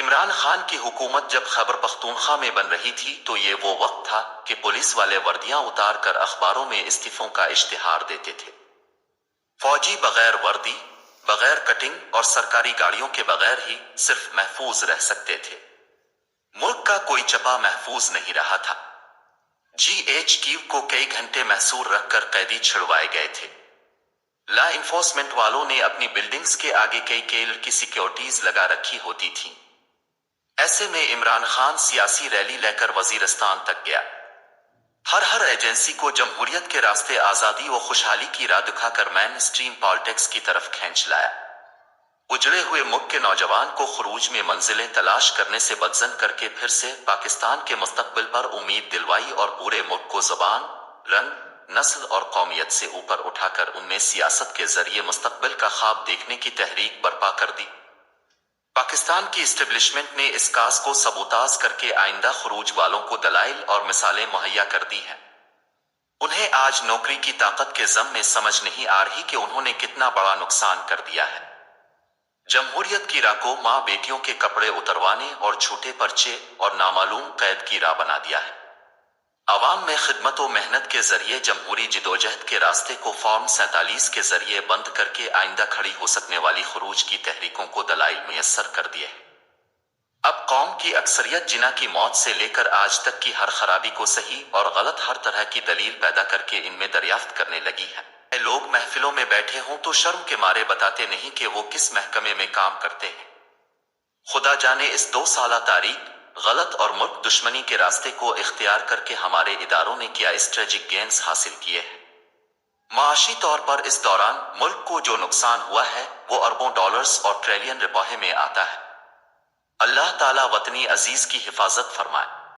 عمران خان کی حکومت جب خیبر پختونخوا میں بن رہی تھی تو یہ وہ وقت تھا کہ پولیس والے وردیاں اتار کر اخباروں میں استعفوں کا اشتہار دیتے تھے۔ فوجی بغیر وردی، بغیر کٹنگ اور سرکاری گاڑیوں کے بغیر ہی صرف محفوظ رہ سکتے تھے۔ ملک کا کوئی چپا محفوظ نہیں رہا تھا۔ GHQ کو کئی گھنٹے محصور رکھ کر قیدی چھڑوائے گئے تھے۔ لا انفورسمنٹ والوں نے اپنی بلڈنگز کے آگے کئی کیلر کی سیکیورٹیز لگا رکھی ہوتی تھیں۔ ایسے میں عمران خان سیاسی ریلی لے کر وزیرستان تک گیا۔ ہر ایجنسی کو جمہوریت کے راستے آزادی و خوشحالی کی راہ دکھا کر مین اسٹریم پالیٹکس کی طرف کھینچ لایا۔ اجڑے ہوئے ملک کے نوجوان کو خروج میں منزلیں تلاش کرنے سے بدظن کر کے پھر سے پاکستان کے مستقبل پر امید دلوائی اور پورے ملک کو زبان، رنگ، نسل اور قومیت سے اوپر اٹھا کر ان میں سیاست کے ذریعے مستقبل کا خواب دیکھنے کی تحریک برپا کر دی۔ پاکستان کی اسٹیبلشمنٹ نے اس کاز کو سبوتاژ کر کے آئندہ خروج والوں کو دلائل اور مثالیں مہیا کر دی ہیں۔ انہیں آج نوکری کی طاقت کے ضم میں سمجھ نہیں آ رہی کہ انہوں نے کتنا بڑا نقصان کر دیا ہے۔ جمہوریت کی راہ کو ماں بیٹیوں کے کپڑے اتروانے اور جھوٹے پرچے اور نامعلوم قید کی راہ بنا دیا ہے۔ عوام میں خدمت و محنت کے ذریعے جمہوری جدوجہد کے راستے کو فارم 47 کے ذریعے بند کر کے آئندہ کھڑی ہو سکنے والی خروج کی تحریکوں کو دلائل میسر کر دیے۔ اب قوم کی اکثریت جناح کی موت سے لے کر آج تک کی ہر خرابی کو صحیح اور غلط ہر طرح کی دلیل پیدا کر کے ان میں دریافت کرنے لگی ہے۔ لوگ محفلوں میں بیٹھے ہوں تو شرم کے مارے بتاتے نہیں کہ وہ کس محکمے میں کام کرتے ہیں۔ خدا جانے اس 2 سالہ تاریخ، غلط اور ملک دشمنی کے راستے کو اختیار کر کے ہمارے اداروں نے کیا اسٹریٹجک گینز حاصل کیے ہیں۔ معاشی طور پر اس دوران ملک کو جو نقصان ہوا ہے وہ اربوں ڈالرز اور ٹریلین روپے میں آتا ہے۔ اللہ تعالیٰ وطنی عزیز کی حفاظت فرمائے۔